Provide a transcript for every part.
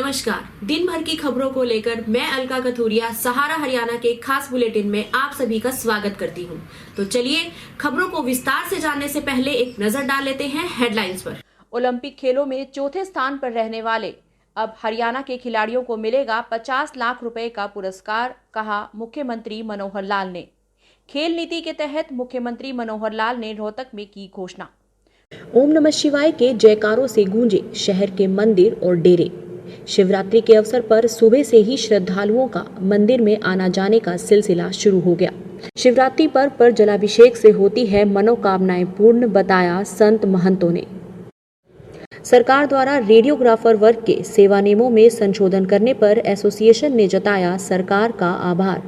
नमस्कार। दिन भर की खबरों को लेकर मैं अलका कथूरिया सहारा हरियाणा के खास बुलेटिन में आप सभी का स्वागत करती हूं। तो चलिए खबरों को विस्तार से जानने से पहले एक नजर डाल लेते हैं हेडलाइंस पर। ओलंपिक खेलों में चौथे स्थान पर रहने वाले अब हरियाणा के खिलाड़ियों को मिलेगा 50 लाख रुपए का पुरस्कार, कहा मुख्यमंत्री मनोहर लाल ने। खेल नीति के तहत मुख्यमंत्री मनोहर लाल ने रोहतक में की घोषणा। ओम नमः शिवाय के जयकारों से गूंजे शहर के मंदिर और डेरे। शिवरात्रि के अवसर पर सुबह से ही श्रद्धालुओं का मंदिर में आना जाने का सिलसिला शुरू हो गया। शिवरात्रि पर्व पर जलाभिषेक से होती है मनोकामनाएं पूर्ण, बताया संत महंतों ने। सरकार द्वारा रेडियोग्राफर वर्ग के सेवा नियमों में संशोधन करने पर एसोसिएशन ने जताया सरकार का आभार।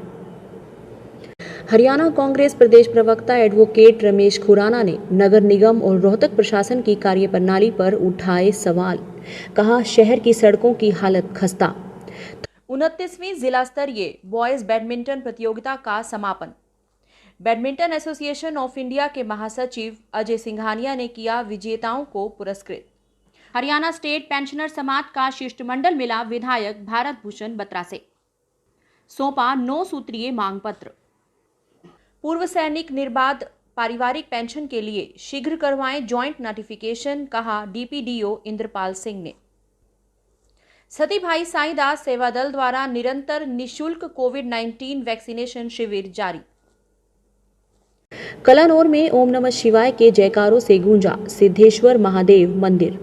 हरियाणा कांग्रेस प्रदेश प्रवक्ता एडवोकेट रमेश खुराना ने नगर निगम और रोहतक प्रशासन की कार्यप्रणाली पर उठाए सवाल, कहा शहर की सड़कों की हालत खस्ता। 29वीं जिला स्तरीय बॉयज बैडमिंटन प्रतियोगिता का समापन। बैडमिंटन एसोसिएशन ऑफ इंडिया के महासचिव अजय सिंघानिया ने किया विजेताओं को पुरस्कृत। हरियाणा स्टेट पेंशनर समाज का शिष्टमंडल मिला विधायक भारत भूषण बत्रा से। सौंपा 9 सूत्रीय मांग पत्र। पूर्व सैनिक निर्बाध पारिवारिक पेंशन के लिए शीघ्र करवाएं ज्वाइंट नोटिफिकेशन, कहा डीपीडीओ इंद्रपाल सिंह ने। सती भाई साईदास सेवा दल द्वारा निरंतर निःशुल्क कोविड-19 वैक्सीनेशन शिविर जारी। कलानौर में ओम नमः शिवाय के जयकारों से गूंजा सिद्धेश्वर महादेव मंदिर।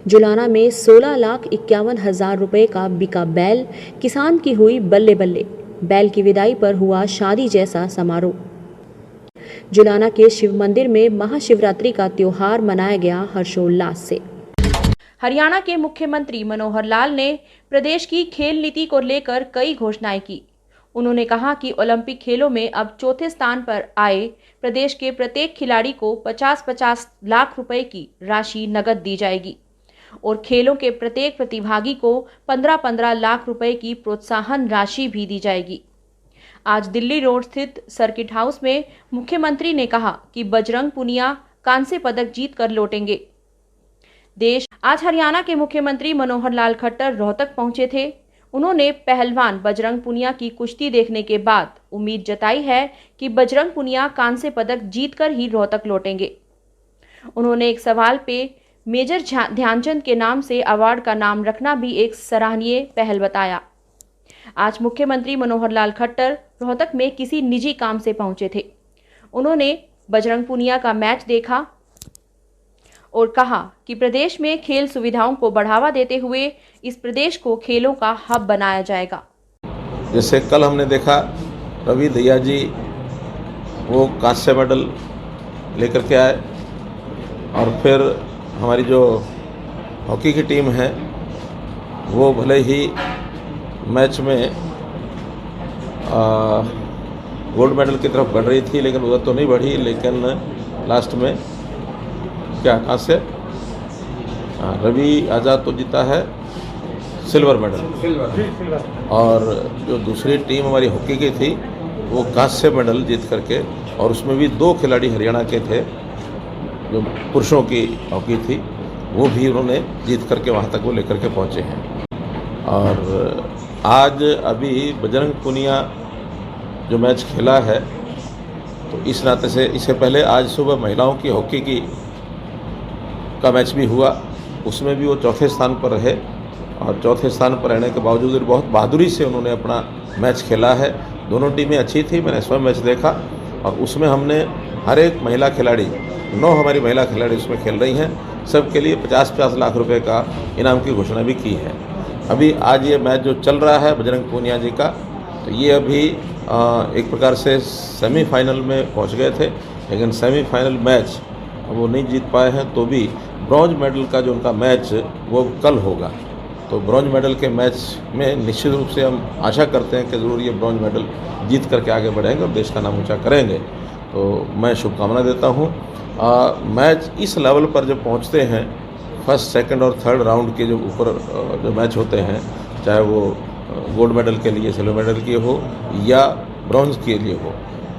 जुलाना में 16,51,000 रुपए का बिका बैल, किसान की हुई बल्ले बल्ले। बैल की विदाई पर हुआ शादी जैसा समारोह। जुलाना के शिव मंदिर में महाशिवरात्रि का त्योहार मनाया गया हर्षोल्लास से। हरियाणा के मुख्यमंत्री मनोहर लाल ने प्रदेश की खेल नीति को लेकर कई घोषणाएं की। उन्होंने कहा कि ओलंपिक खेलों में अब चौथे स्थान पर आए प्रदेश के प्रत्येक खिलाड़ी को 50-50 लाख रुपए की राशि नकद दी जाएगी और खेलों के प्रत्येक प्रतिभागी को 15-15 लाख रुपए की प्रोत्साहन राशि भी दी जाएगी। आज दिल्ली रोड स्थित सर्किट हाउस में मुख्यमंत्री ने कहा कि बजरंग पुनिया कांस्य पदक जीत कर लौटेंगे देश। आज हरियाणा के मुख्यमंत्री मनोहर लाल खट्टर रोहतक पहुंचे थे। उन्होंने पहलवान बजरंग पुनिया की कुश्ती देखने के बाद उम्मीद जताई है कि बजरंग पुनिया कांस्य पदक जीतकर ही रोहतक लौटेंगे। उन्होंने एक सवाल पे मेजर ध्यानचंद के नाम से अवार्ड का नाम रखना भी एक सराहनीय पहल बताया। आज मुख्यमंत्री मनोहर लाल खट्टर रोहतक में किसी निजी काम से पहुंचे थे। उन्होंने बजरंग पुनिया का मैच देखा और कहा कि प्रदेश में खेल सुविधाओं को बढ़ावा देते हुए इस प्रदेश को खेलों का हब बनाया जाएगा। जैसे कल हमने देखा रवि दहिया जी वो कांस्य मेडल लेकर के आए और फिर हमारी जो हॉकी की टीम है वो भले ही मैच में गोल्ड मेडल की तरफ बढ़ रही थी लेकिन उधर तो नहीं बढ़ी, लेकिन लास्ट में क्या कहाँ से रवि आज़ाद तो जीता है सिल्वर मेडल और जो दूसरी टीम हमारी हॉकी की थी वो कांस्य मेडल जीत करके, और उसमें भी 2 खिलाड़ी हरियाणा के थे जो पुरुषों की हॉकी थी, वो भी उन्होंने जीत करके वहाँ तक वो लेकर के पहुँचे हैं। और आज अभी बजरंग पुनिया जो मैच खेला है तो इस नाते से इससे पहले आज सुबह महिलाओं की हॉकी का मैच भी हुआ, उसमें भी वो चौथे स्थान पर रहे और चौथे स्थान पर रहने के बावजूद बहुत बहादुरी से उन्होंने अपना मैच खेला है। दोनों टीमें अच्छी थी, मैंने स्वयं मैच देखा और उसमें हमने हर एक महिला खिलाड़ी 9 हमारी महिला खिलाड़ी उसमें खेल रही हैं, सबके लिए 50-50 लाख रुपए का इनाम की घोषणा भी की है। अभी आज ये मैच जो चल रहा है बजरंग पुनिया जी का, तो ये अभी एक प्रकार से सेमीफाइनल में पहुंच गए थे, लेकिन सेमीफाइनल मैच वो नहीं जीत पाए हैं, तो भी ब्रॉन्ज मेडल का जो उनका मैच वो कल होगा। तो ब्रॉन्ज मेडल के मैच में निश्चित रूप से हम आशा करते हैं कि ज़रूर ये ब्रॉन्ज मेडल जीत करके आगे बढ़ेंगे और देश का नाम ऊँचा करेंगे। तो मैं शुभकामना देता हूँ। मैच इस लेवल पर जब पहुँचते हैं, फर्स्ट, सेकंड और थर्ड राउंड के जो ऊपर जो मैच होते हैं, चाहे वो गोल्ड मेडल के लिए, सिल्वर मेडल के हो या ब्रॉन्ज के लिए हो,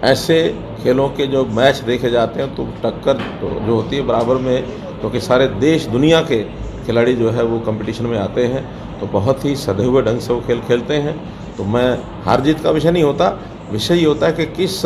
ऐसे खेलों के जो मैच देखे जाते हैं तो टक्कर तो जो होती है बराबर में, क्योंकि सारे देश दुनिया के खिलाड़ी जो है वो कंपटीशन में आते हैं तो बहुत ही सधे हुए ढंग से वो खेल खेलते हैं। तो मैं हार जीत का विषय नहीं होता, विषय ये होता है कि किस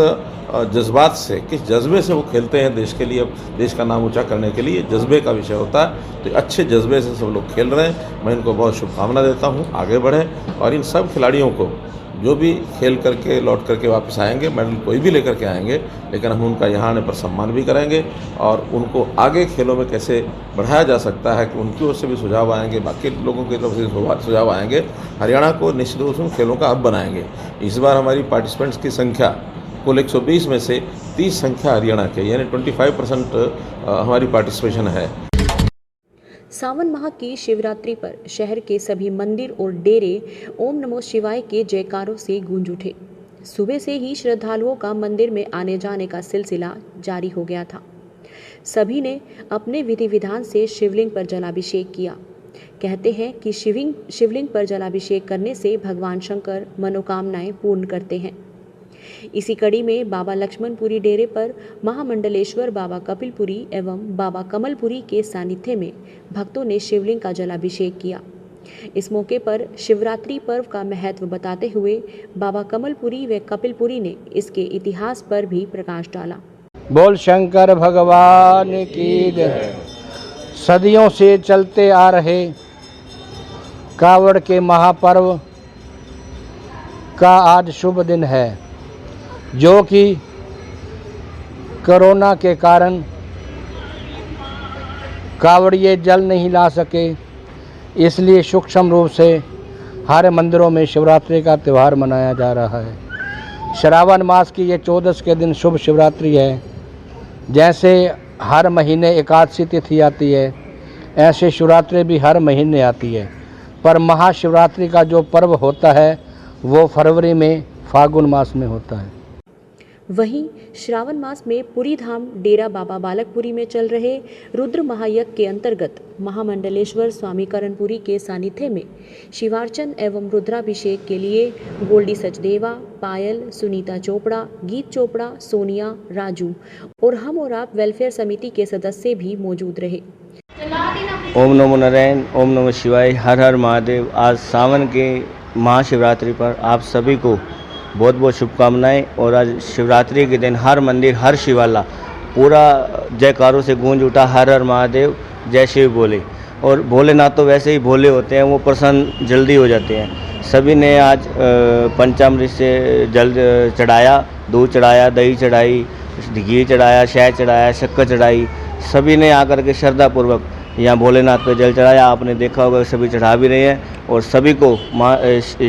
जज्बात से, किस जज्बे से वो खेलते हैं देश के लिए, देश का नाम ऊंचा करने के लिए जज्बे का विषय होता है। तो अच्छे जज्बे से सब लोग खेल रहे हैं, मैं इनको बहुत शुभकामना देता हूँ, आगे बढ़ें। और इन सब खिलाड़ियों को जो भी खेल करके लौट करके वापस आएंगे, मेडल कोई भी लेकर के आएंगे, लेकिन हम उनका यहाँ आने पर सम्मान भी करेंगे और उनको आगे खेलों में कैसे बढ़ाया जा सकता है कि उनकी ओर से भी सुझाव आएंगे, बाकी लोगों की तरफ से सुझाव आएंगे। हरियाणा को निश्चित रूप से खेलों का हब बनाएंगे। इस बार हमारी पार्टिसिपेंट्स की संख्या कुल 120 में से 30 संख्या हरियाणा के, यानी 25% हमारी पार्टिसिपेशन है। सावन माह की शिवरात्रि पर शहर के सभी मंदिर और डेरे ओम नमो शिवाय के जयकारों से गूंज उठे। सुबह से ही श्रद्धालुओं का मंदिर में आने जाने का सिलसिला जारी हो गया था। सभी ने अपने विधि विधान से शिवलिंग पर जलाभिषेक किया। कहते हैं कि शिवलिंग पर जलाभिषेक करने से भगवान शंकर मनोकामनाएं पूर्ण करते हैं। इसी कड़ी में बाबा लक्ष्मणपुरी डेरे पर महामंडलेश्वर बाबा कपिलपुरी एवं बाबा कमलपुरी के सानिध्य में भक्तों ने शिवलिंग का जलाभिषेक किया। इस मौके पर शिवरात्रि पर्व का महत्व बताते हुए बाबा कमलपुरी व कपिलपुरी ने इसके इतिहास पर भी प्रकाश डाला। बोल शंकर भगवान की जय। सदियों से चलते आ रहे कावड़ के महापर्व का आज शुभ दिन है, जो कि कोरोना के कारण कावड़िए जल नहीं ला सके, इसलिए सूक्ष्म रूप से हर मंदिरों में शिवरात्रि का त्यौहार मनाया जा रहा है। श्रावण मास की ये 14 के दिन शुभ शिवरात्रि है। जैसे हर महीने एकादशी तिथि आती है, ऐसे शिवरात्रि भी हर महीने आती है, पर महाशिवरात्रि का जो पर्व होता है वो फरवरी में फागुन मास में होता है। वहीं श्रावण मास में पुरी धाम डेरा बाबा बालकपुरी में चल रहे रुद्र महायज्ञ के अंतर्गत महामंडलेश्वर स्वामी करणपुरी के सानिध्य में शिवार्चन एवं रुद्राभिषेक के लिए गोल्डी सचदेवा, पायल, सुनीता चोपड़ा, गीत चोपड़ा, सोनिया, राजू और हम और आप वेलफेयर समिति के सदस्य भी मौजूद रहे। ओम नमो नारायण, ओम नमः शिवाय, हर हर महादेव। आज सावन के महाशिवरात्रि पर आप सभी को बहुत बहुत शुभकामनाएं। और आज शिवरात्रि के दिन हर मंदिर, हर शिवाला पूरा जयकारों से गूंज उठा, हर हर महादेव, जय शिव बोले। और भोलेनाथ तो वैसे ही भोले होते हैं, वो प्रसन्न जल्दी हो जाते हैं। सभी ने आज पंचामृत से जल चढ़ाया, दूध चढ़ाया, दही चढ़ाई, घी चढ़ाया, शहद चढ़ाया, शक्कर चढ़ाई। सभी ने आकर के श्रद्धापूर्वक यहाँ भोलेनाथ पे जल चढ़ाया। आपने देखा होगा सभी चढ़ा भी रहे हैं। और सभी को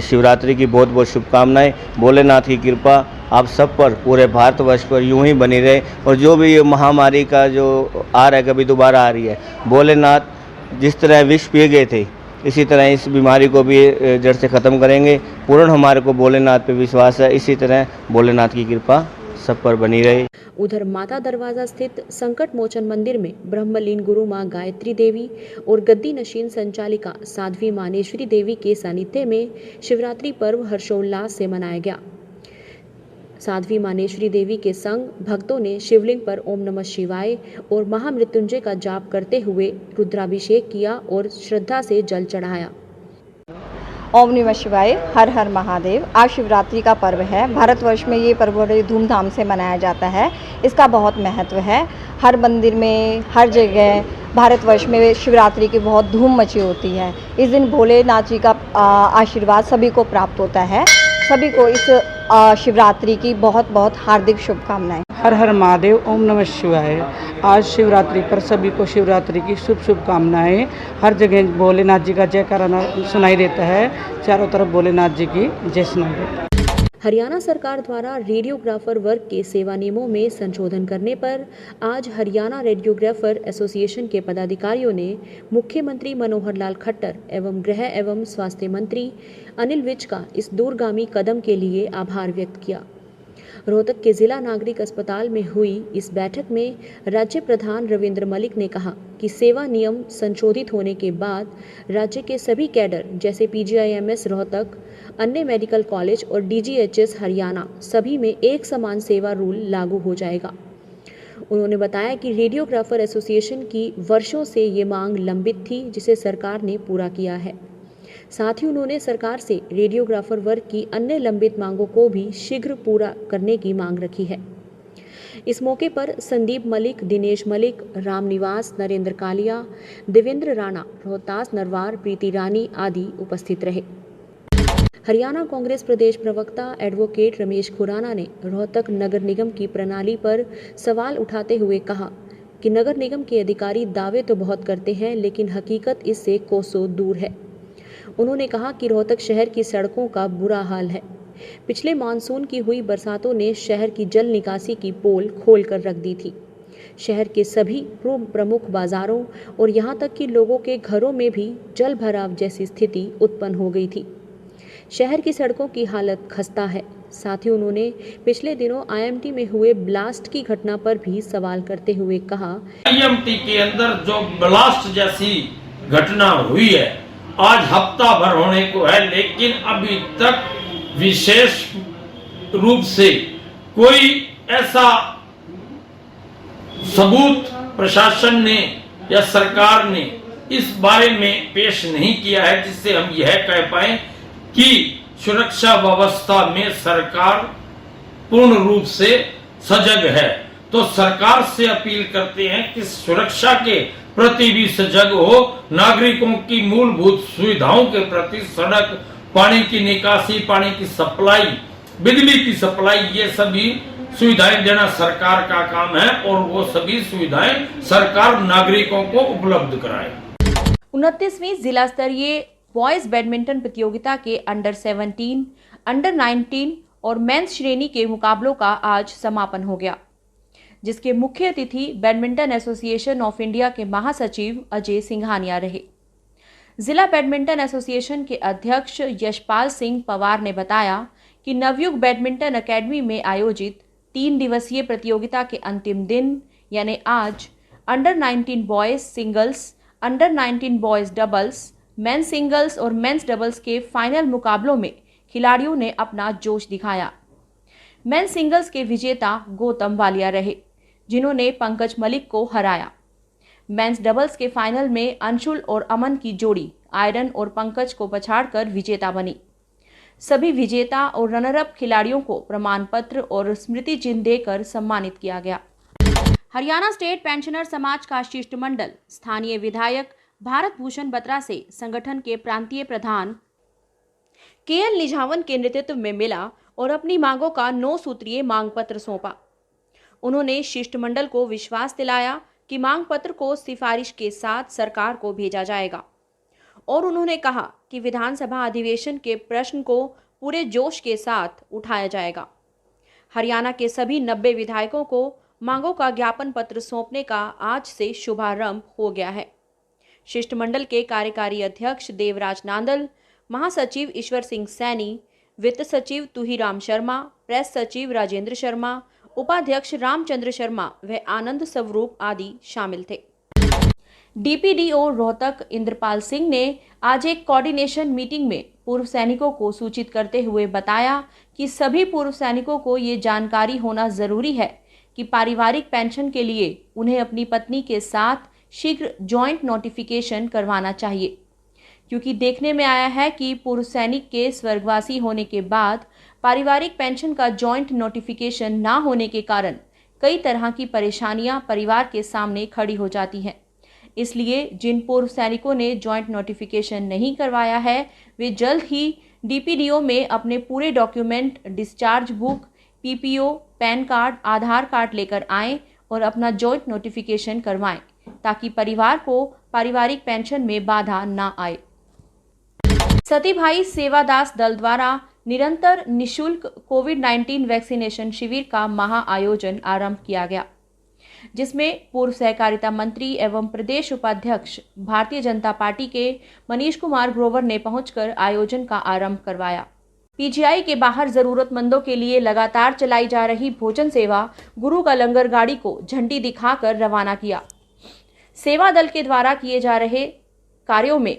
शिवरात्रि की बहुत बहुत शुभकामनाएं। भोलेनाथ की कृपा आप सब पर, पूरे भारतवर्ष पर यूं ही बनी रहे। और जो भी ये महामारी का जो आ रहा है, कभी दोबारा आ रही है, भोलेनाथ जिस तरह विष पी गए थे, इसी तरह इस बीमारी को भी जड़ से ख़त्म करेंगे। पूर्ण हमारे को भोलेनाथ पे विश्वास है। इसी तरह भोलेनाथ की कृपा सब पर बनी रहे। उधर माता दरवाजा स्थित संकट मोचन मंदिर में ब्रह्मलीन गुरु माँ गायत्री देवी और गद्दी नशीन संचालिका साध्वी मानेश्वरी देवी के सानिध्य में शिवरात्रि पर्व हर्षोल्लास से मनाया गया। साध्वी मानेश्वरी देवी के संग भक्तों ने शिवलिंग पर ओम नमः शिवाय और महामृत्युंजय का जाप करते हुए रुद्राभिषेक किया और श्रद्धा से जल चढ़ाया। ओम नमः शिवाय, हर हर महादेव। आज शिवरात्रि का पर्व है। भारतवर्ष में ये पर्व बड़े धूमधाम से मनाया जाता है। इसका बहुत महत्व है। हर मंदिर में, हर जगह भारतवर्ष में शिवरात्रि की बहुत धूम मची होती है। इस दिन भोलेनाथ जी का आशीर्वाद सभी को प्राप्त होता है। सभी को इस शिवरात्रि की बहुत बहुत हार्दिक शुभकामनाएं। हर हर महादेव, ओम नमः शिवाय। आज शिवरात्रि पर सभी को शिवरात्रि की शुभकामनाएं। हर जगह भोलेनाथ जी का जयकारा सुनाई देता है। चारों तरफ भोलेनाथ जी की जय सुनाई देता है। हरियाणा सरकार द्वारा रेडियोग्राफर वर्ग के सेवा नियमों में संशोधन करने पर आज हरियाणा रेडियोग्राफर एसोसिएशन के पदाधिकारियों ने मुख्यमंत्री मनोहर लाल खट्टर एवं गृह एवं स्वास्थ्य मंत्री अनिल विज का इस दूरगामी कदम के लिए आभार व्यक्त किया। रोहतक के जिला नागरिक अस्पताल में हुई इस बैठक में राज्य प्रधान रविंद्र मलिक ने कहा कि सेवा नियम संशोधित होने के बाद राज्य के सभी कैडर जैसे PGIMS रोहतक, अन्य मेडिकल कॉलेज और DGHS हरियाणा सभी में एक समान सेवा रूल लागू हो जाएगा। उन्होंने बताया कि रेडियोग्राफर एसोसिएशन की वर्षों से ये मांग लंबित थी, जिसे सरकार ने पूरा किया है। साथ ही उन्होंने सरकार से रेडियोग्राफर वर्ग की अन्य लंबित मांगों को भी शीघ्र पूरा करने की मांग रखी है। इस मौके पर संदीप मलिक, दिनेश मलिक, रामनिवास, नरेंद्र कालिया, देवेंद्र राणा, रोहतास नरवार, प्रीति रानी आदि उपस्थित रहे। हरियाणा कांग्रेस प्रदेश प्रवक्ता एडवोकेट रमेश खुराना ने रोहतक नगर निगम की प्रणाली पर सवाल उठाते हुए कहा कि नगर निगम के अधिकारी दावे तो बहुत करते हैं, लेकिन हकीकत इससे कोसों दूर है। उन्होंने कहा कि रोहतक शहर की सड़कों का बुरा हाल है। पिछले मानसून की हुई बरसातों ने शहर की जल निकासी की पोल खोलकर रख दी थी। शहर के सभी प्रमुख बाजारों और यहाँ तक कि लोगों के घरों में भी जल भराव जैसी स्थिति उत्पन्न हो गई थी। शहर की सड़कों की हालत खस्ता है। साथ ही उन्होंने पिछले दिनों आईएमटी में हुए ब्लास्ट की घटना पर भी सवाल करते हुए कहा, आईएमटी के अंदर जो ब्लास्ट जैसी घटना हुई है, आज हफ्ता भर होने को है, लेकिन अभी तक विशेष रूप से कोई ऐसा सबूत प्रशासन ने या सरकार ने इस बारे में पेश नहीं किया है, जिससे हम यह कह पाए कि सुरक्षा व्यवस्था में सरकार पूर्ण रूप से सजग है। तो सरकार से अपील करते हैं कि सुरक्षा के प्रति भी सजग हो, नागरिकों की मूलभूत सुविधाओं के प्रति सड़क, पानी की निकासी, पानी की सप्लाई, बिजली की सप्लाई, ये सभी सुविधाएं देना सरकार का काम है और वो सभी सुविधाएं सरकार नागरिकों को उपलब्ध कराए। 29वीं जिला स्तरीय बॉयज बैडमिंटन प्रतियोगिता के अंडर 17, अंडर 19 और मेंस श्रेणी के मुकाबलों का आज समापन हो गया, जिसके मुख्य अतिथि बैडमिंटन एसोसिएशन ऑफ इंडिया के महासचिव अजय सिंघानिया रहे। जिला बैडमिंटन एसोसिएशन के अध्यक्ष यशपाल सिंह पवार ने बताया कि नवयुग बैडमिंटन अकेडमी में आयोजित 3 दिवसीय प्रतियोगिता के अंतिम दिन यानी आज under 19 boys singles, under 19 boys doubles, men's singles और मेंस डबल्स के फाइनल मुकाबलों में खिलाड़ियों ने अपना जोश दिखाया। मेंस सिंगल्स के विजेता गौतम वालिया रहे, जिन्होंने पंकज मलिक को हराया। मेंस डबल्स के फाइनल में अंशुल और अमन की जोड़ी आयरन और पंकज को पछाड़कर विजेता बनी। सभी विजेता और रनरअप खिलाड़ियों को प्रमाण पत्र और स्मृति चिन्ह देकर सम्मानित किया गया। हरियाणा स्टेट पेंशनर समाज का शिष्टमंडल स्थानीय विधायक भारत भूषण बत्रा से संगठन के प्रांतीय प्रधान केएल निझावन के नेतृत्व में मिला और अपनी मांगों का 9 सूत्रीय मांग पत्र सौंपा। उन्होंने शिष्टमंडल को विश्वास दिलाया कि मांग पत्र को सिफारिश के साथ सरकार को भेजा जाएगा और उन्होंने कहा कि विधानसभा अधिवेशन के प्रश्न को पूरे जोश के साथ उठाया जाएगा। हरियाणा के सभी 90 विधायकों को मांगों का ज्ञापन पत्र सौंपने का आज से शुभारंभ हो गया है। शिष्टमंडल के कार्यकारी अध्यक्ष देवराज नांदल, महासचिव ईश्वर सिंह सैनी, वित्त सचिव तुहीराम शर्मा, प्रेस सचिव राजेंद्र शर्मा, उपाध्यक्ष रामचंद्र शर्मा व आनंद स्वरूप आदि शामिल थे। डीपीडीओ रोहतक इंद्रपाल सिंह ने आज एक कोऑर्डिनेशन मीटिंग में पूर्व सैनिकों को सूचित करते हुए बताया कि सभी पूर्व सैनिकों को ये जानकारी होना जरूरी है कि पारिवारिक पेंशन के लिए उन्हें अपनी पत्नी के साथ शीघ्र जॉइंट नोटिफिकेशन करवाना चाहिए, क्योंकि देखने में आया है कि पूर्व सैनिक के स्वर्गवासी होने के बाद पारिवारिक पेंशन का जॉइंट नोटिफिकेशन ना होने के कारण कई तरह की परेशानियां परिवार के सामने खड़ी हो जाती हैं। इसलिए जिन पूर्व सैनिकों ने जॉइंट नोटिफिकेशन नहीं करवाया है, वे जल्द ही डीपीडीओ में अपने पूरे document, discharge book, PPO, PAN card, Aadhaar card लेकर आएं और अपना जॉइंट नोटिफिकेशन करवाएं, ताकि परिवार को पारिवारिक पेंशन में बाधा न आए। सती भाई सेवादास दल द्वारा निरंतर निशुल्क कोविड-19 वैक्सीनेशन शिविर का महा आयोजन आरंभ किया गया, जिसमें पूर्व सहकारिता मंत्री एवं प्रदेश उपाध्यक्ष भारतीय जनता पार्टी के मनीष कुमार ग्रोवर ने पहुंचकर आयोजन का आरंभ करवाया। पीजीआई के बाहर जरूरतमंदों के लिए लगातार चलाई जा रही भोजन सेवा गुरु का लंगर गाड़ी को झंडी दिखाकर रवाना किया। सेवा दल के द्वारा किए जा रहे कार्यों में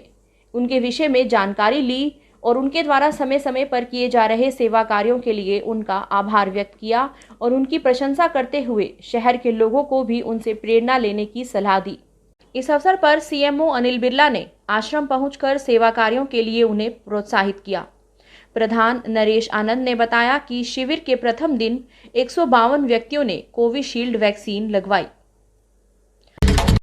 उनके विषय में जानकारी ली और उनके द्वारा समय समय पर किए जा रहे सेवा कार्यों के लिए उनका आभार व्यक्त किया और उनकी प्रशंसा करते हुए शहर के लोगों को भी उनसे प्रेरणा लेने की सलाह दी। इस अवसर पर सीएमओ अनिल बिरला ने आश्रम पहुंचकर सेवा कार्यों के लिए उन्हें प्रोत्साहित किया। प्रधान नरेश आनंद ने बताया कि शिविर के प्रथम दिन 152 व्यक्तियों ने कोविशील्ड वैक्सीन लगवाई।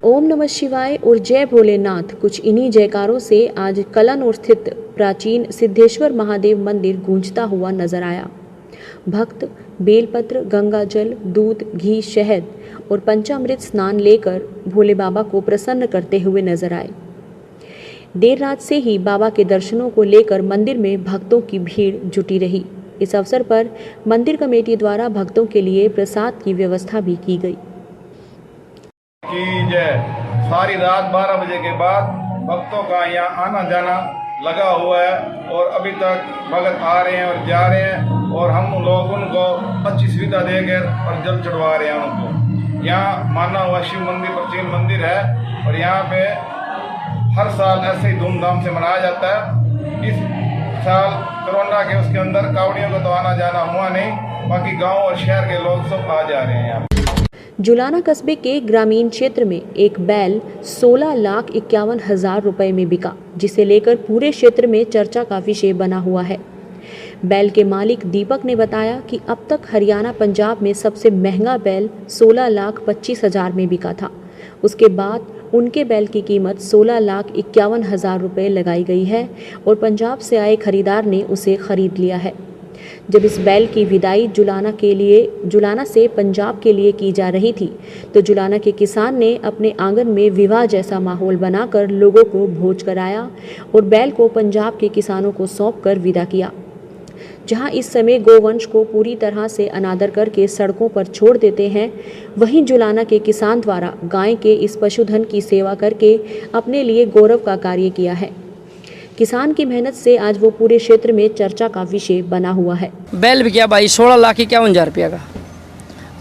ओम नमः शिवाय और जय भोलेनाथ, कुछ इन्हीं जयकारों से आज कलानौर स्थित प्राचीन सिद्धेश्वर महादेव मंदिर गूंजता हुआ नजर आया। भक्त बेलपत्र, गंगाजल, दूध, घी, शहद और पंचामृत स्नान लेकर भोले बाबा को प्रसन्न करते हुए नजर आए। देर रात से ही बाबा के दर्शनों को लेकर मंदिर में भक्तों की भीड़ जुटी रही। इस अवसर पर मंदिर कमेटी द्वारा भक्तों के लिए प्रसाद की व्यवस्था भी की गई। सारी रात 12 बजे के बाद भक्तों का यहाँ आना जाना लगा हुआ है और अभी तक भगत आ रहे हैं और जा रहे हैं और हम लोग उनको अच्छी सुविधा देकर और जल चढ़वा रहे हैं उनको। यहाँ माना हुआ शिव मंदिर प्राचीन मंदिर है और यहाँ पे हर साल ऐसे ही धूमधाम से मनाया जाता है। इस साल कोरोना के उसके अंदर कावड़ियों को तो आना जाना हुआ नहीं, बाकी गांव और शहर के लोग सब आ जा रहे हैं यहाँ। जुलाना कस्बे के ग्रामीण क्षेत्र में एक बैल 16,51,000 रुपए में बिका, जिसे लेकर पूरे क्षेत्र में चर्चा का विषय बना हुआ है। बैल के मालिक दीपक ने बताया कि अब तक हरियाणा पंजाब में सबसे महंगा बैल 16,25,000 में बिका था। उसके बाद उनके बैल की कीमत 16,51,000 रुपये लगाई गई है और पंजाब से आए खरीदार ने उसे खरीद लिया है। जब इस बैल की विदाई जुलाना से पंजाब के लिए की जा रही थी तो जुलाना के किसान ने अपने आंगन में विवाह जैसा माहौल बनाकर लोगों को भोज कराया और बैल को पंजाब के किसानों को सौंपकर विदा किया। जहां इस समय गोवंश को पूरी तरह से अनादर करके सड़कों पर छोड़ देते हैं, वहीं जुलाना के किसान द्वारा गाय के इस पशुधन की सेवा करके अपने लिए गौरव का कार्य किया है। किसान की मेहनत से आज वो पूरे क्षेत्र में चर्चा का विषय बना हुआ है। बैल बिका भाई 16,51,000 रुपया का।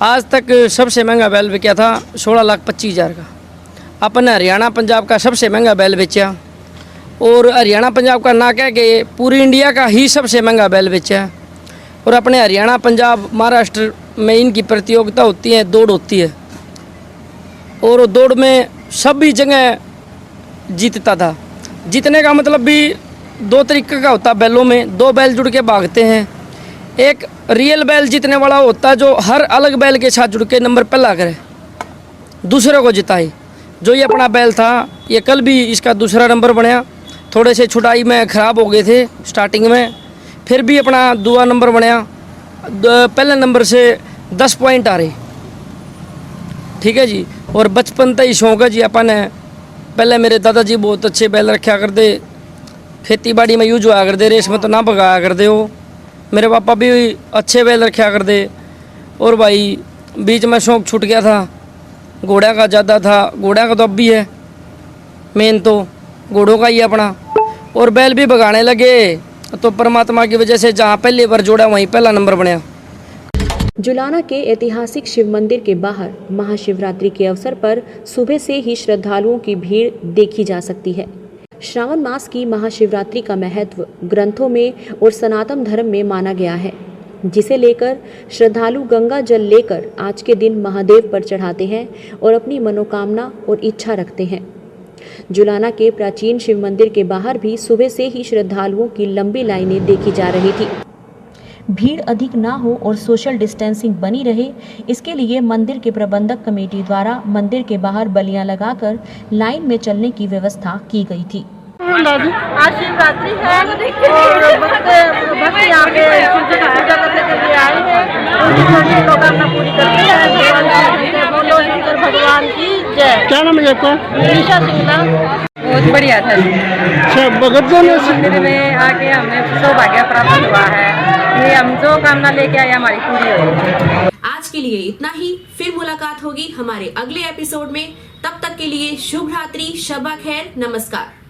आज तक सबसे महंगा बैल बिका था 16,25,000 का। अपन हरियाणा पंजाब का सबसे महंगा बैल बेचा और हरियाणा पंजाब का ना कह के पूरी इंडिया का ही सबसे महंगा बैल बेचा। और अपने हरियाणा पंजाब महाराष्ट्र में इनकी प्रतियोगिता होती है, दौड़ होती है और दौड़ में सभी जगह जीतता था। जीतने का मतलब भी दो तरीके का होता बैलों में, दो बैल जुड़ के भागते हैं। एक रियल बैल जीतने वाला होता जो हर अलग बैल के साथ जुड़ के नंबर पहला करे, दूसरे को जिताए। जो ये अपना बैल था, ये कल भी इसका दूसरा नंबर बनया। थोड़े से छुटाई में ख़राब हो गए थे स्टार्टिंग में, फिर भी अपना दूसरा नंबर बनया। पहले नंबर से 10 पॉइंट आ रहे, ठीक है जी। और बचपन से ही शौक है जी अपन है। पहले मेरे दादाजी बहुत अच्छे बैल रखा करते, खेती बाड़ी में यूज हुआ करते, रेस में तो ना भगाया करते हो। मेरे पापा भी अच्छे बैल रखा करते। और भाई बीच में शौक छूट गया था, घोड़ा का ज़्यादा था। घोड़ा का तो अब भी है, मेन तो घोड़ों का ही अपना। और बैल भी भगाने लगे तो परमात्मा की वजह से जहाँ पहली बार जोड़ा वहीं पहला नंबर बनया। जुलाना के ऐतिहासिक शिव मंदिर के बाहर महाशिवरात्रि के अवसर पर सुबह से ही श्रद्धालुओं की भीड़ देखी जा सकती है। श्रावण मास की महाशिवरात्रि का महत्व ग्रंथों में और सनातन धर्म में माना गया है, जिसे लेकर श्रद्धालु गंगा जल लेकर आज के दिन महादेव पर चढ़ाते हैं और अपनी मनोकामना और इच्छा रखते हैं। जुलाना के प्राचीन शिव मंदिर के बाहर भी सुबह से ही श्रद्धालुओं की लंबी लाइनें देखी जा रही थी। भीड़ अधिक ना हो और सोशल डिस्टेंसिंग बनी रहे, इसके लिए मंदिर के प्रबंधक कमेटी द्वारा मंदिर के बाहर बलियां लगाकर लाइन में चलने की व्यवस्था की गई थी। आज शिवरात्रि है और भक्त यहाँ पे पूजा करने के लिए आए हैं। उनकी मनोकामना पूरी करते हैं। बोलो शंकर भगवान की जय। क्या नाम है आपका? निशा सिंगला। बहुत बढ़िया था जी। मंदिर में आके हमें सौभाग्य प्राप्त हुआ है। ये हम जो कामना लेके आए हमारी पूरी हुई। आज के लिए इतना ही, फिर मुलाकात होगी हमारे अगले एपिसोड में। तब तक के लिए शुभ रात्रि, शब खैर, नमस्कार।